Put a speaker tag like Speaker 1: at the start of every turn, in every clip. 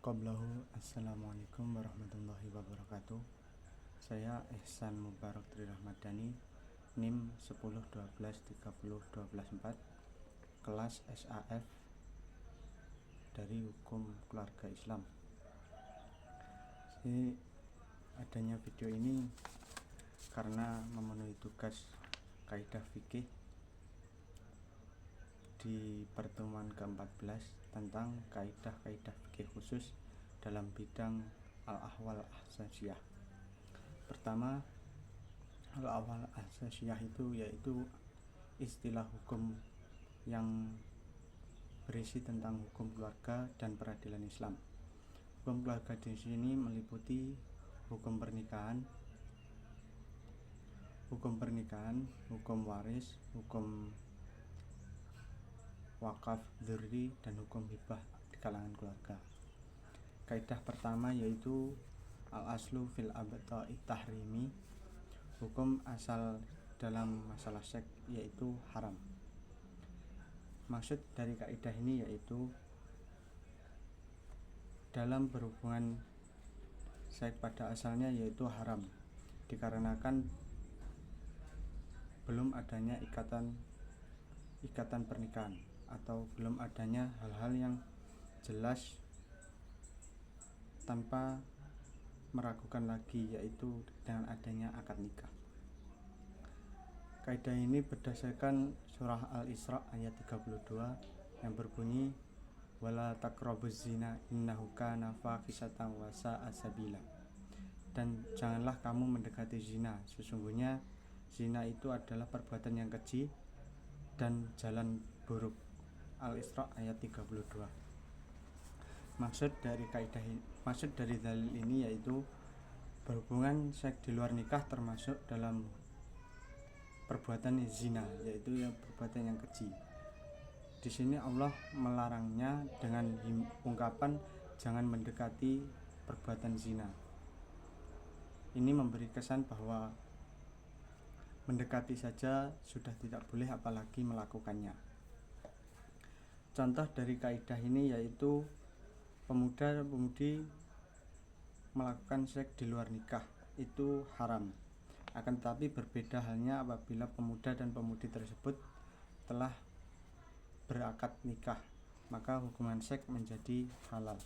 Speaker 1: Qablahu, Assalamualaikum warahmatullahi wabarakatuh. Saya Ihsan Mubarak Tri Rahmadani, NIM 1012301214, kelas SAF dari Hukum Keluarga Islam. Jadi adanya video ini karena memenuhi tugas kaidah fikih di pertemuan ke-14 tentang kaidah-kaidah fikih khusus dalam bidang al-ahwal asasiyah. Pertama, al-ahwal asasiyah itu yaitu istilah hukum yang berisi tentang hukum keluarga dan peradilan Islam. Hukum keluarga di sini meliputi hukum pernikahan, hukum waris, hukum wakaf, dzurri, dan hukum hibah di kalangan keluarga. Kaidah pertama yaitu al-aslu fil abta'i tahrimi, hukum asal dalam masalah seks yaitu haram. Maksud dari kaidah ini yaitu dalam berhubungan seks pada asalnya yaitu haram dikarenakan belum adanya ikatan pernikahan atau belum adanya hal-hal yang jelas tanpa meragukan lagi, yaitu dengan adanya akad nikah. Kaidah ini berdasarkan surah Al-Isra ayat 32 yang berbunyi wala taqrabuz zina innahu kana fahisatan wa sa'a sabila, dan janganlah kamu mendekati zina, sesungguhnya zina itu adalah perbuatan yang keji dan jalan buruk. Al-Isra ayat 32. Maksud dari dalil ini yaitu berhubungan seks di luar nikah termasuk dalam perbuatan zina, yaitu perbuatan yang keji. Di sini Allah melarangnya dengan ungkapan jangan mendekati perbuatan zina. Ini memberi kesan bahwa mendekati saja sudah tidak boleh, apalagi melakukannya. Contoh dari kaidah ini yaitu pemuda-pemudi melakukan seks di luar nikah itu haram. Akan tetapi berbeda halnya apabila pemuda dan pemudi tersebut telah berakad nikah, maka hubungan seks menjadi halal.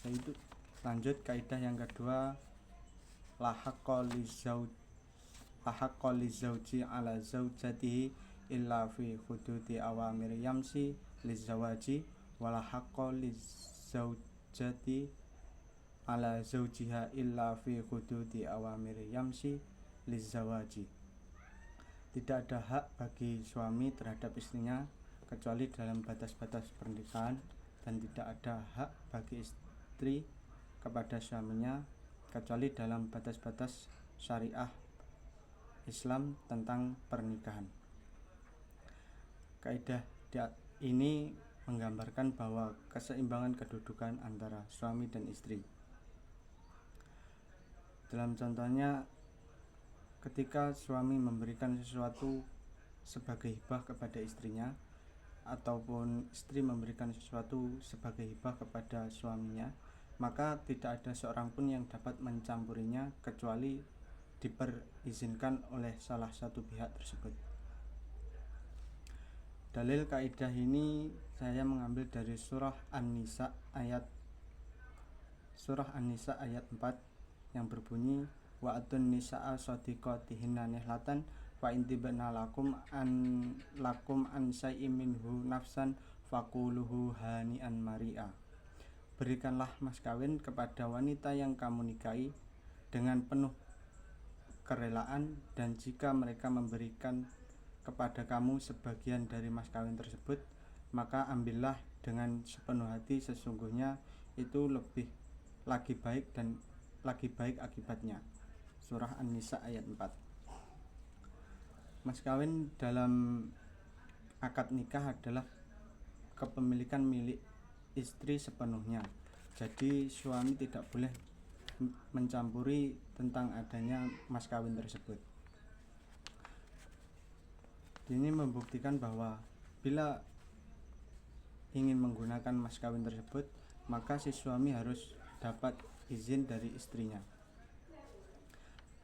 Speaker 1: Yaitu lanjut kaidah yang kedua, la haqqa lizauji ala zaujatihi illa fi hududi awamir yamsi lizawaji wala haqqa lizaujati ala zaujiha illa fi hududi awamir yamsi lizawaji. Tidak ada hak bagi suami terhadap istrinya kecuali dalam batas-batas pernikahan, dan tidak ada hak bagi istri kepada suaminya kecuali dalam batas-batas syariah Islam tentang pernikahan. Kaidah ini menggambarkan bahwa keseimbangan kedudukan antara suami dan istri. Dalam contohnya, ketika suami memberikan sesuatu sebagai hibah kepada istrinya, ataupun istri memberikan sesuatu sebagai hibah kepada suaminya, maka tidak ada seorang pun yang dapat mencampurinya kecuali diperizinkan oleh salah satu pihak tersebut. Dalil kaidah ini saya mengambil dari surah An-Nisa ayat 4 yang berbunyi wa atun nisaa shadiqatihinna nihlatan fa intibna lakum an syai'in minhu nafsan faquluhu hani'an mari'a. Berikanlah mas kawin kepada wanita yang kamu nikahi dengan penuh kerelaan, dan jika mereka memberikan kepada kamu sebagian dari mas kawin tersebut, maka ambillah dengan sepenuh hati, sesungguhnya itu lagi baik akibatnya. Surah An-Nisa ayat 4. Mas kawin dalam akad nikah adalah kepemilikan milik istri sepenuhnya. Jadi suami tidak boleh mencampuri tentang adanya mas kawin tersebut. Ini membuktikan bahwa bila ingin menggunakan mas kawin tersebut, maka si suami harus dapat izin dari istrinya.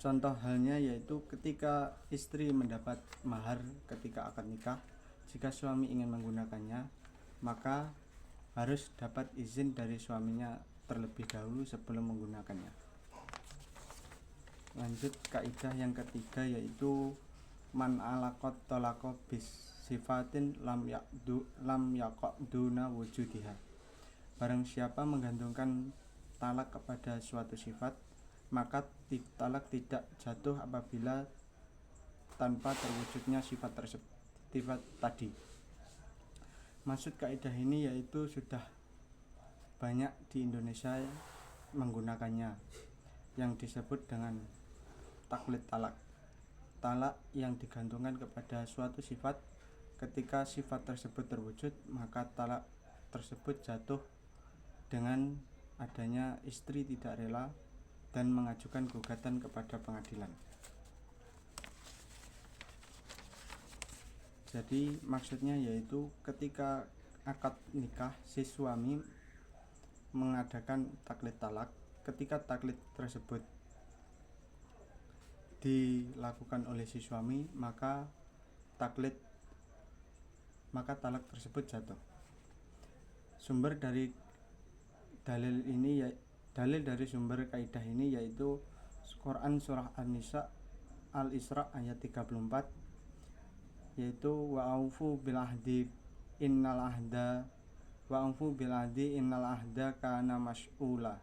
Speaker 1: Contoh halnya yaitu ketika istri mendapat mahar ketika akad nikah, jika suami ingin menggunakannya, maka harus dapat izin dari suaminya terlebih dahulu sebelum menggunakannya. Lanjut kaidah yang ketiga yaitu man alaqat talaqa bis sifatin lam yaqduna wujudiha. Barang siapa menggantungkan talak kepada suatu sifat, maka talak tidak jatuh apabila tanpa terwujudnya sifat tadi. Maksud kaidah ini yaitu sudah banyak di Indonesia menggunakannya, yang disebut dengan taklid talak. Talak yang digantungkan kepada suatu sifat, ketika sifat tersebut terwujud, maka talak tersebut jatuh dengan adanya istri tidak rela dan mengajukan gugatan kepada pengadilan. Jadi maksudnya yaitu ketika akad nikah si suami mengadakan taklid talak, ketika taklid tersebut dilakukan oleh si suami, maka talak tersebut jatuh. Sumber dari dalil dari sumber kaidah ini yaitu Quran surah An-Nisa Al-Isra ayat 34, yaitu wa'aufu bil ahdi innal ahda kana mas'ula,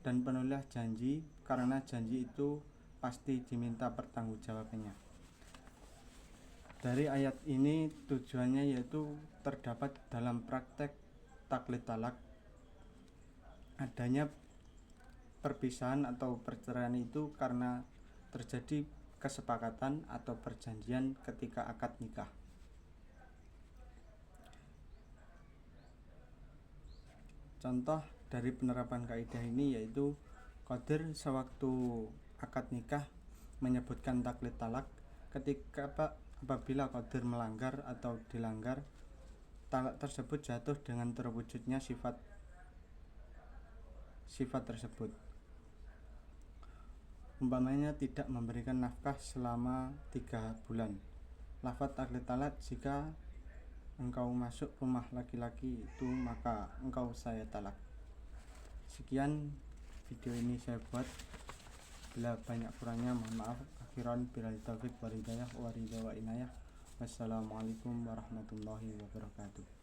Speaker 1: dan penuhilah janji karena janji itu pasti diminta pertanggungjawabannya. Dari ayat ini tujuannya yaitu terdapat dalam praktek taklid talak adanya perpisahan atau perceraian itu karena terjadi kesepakatan atau perjanjian ketika akad nikah. Contoh dari penerapan kaidah ini yaitu qadir sewaktu akad nikah menyebutkan taklid talak, ketika apabila qadir melanggar atau dilanggar, talak tersebut jatuh dengan terwujudnya sifat tersebut. Umpamanya tidak memberikan nafkah selama 3 bulan. Lafaz taklid talak, jika engkau masuk rumah laki-laki itu maka engkau saya talak. Sekian video ini saya buat, bila banyak kurangnya mohon maaf. Akhiran billahi taufik wal hidayah wa ridha wa inayah. Wassalamualaikum warahmatullahi wabarakatuh.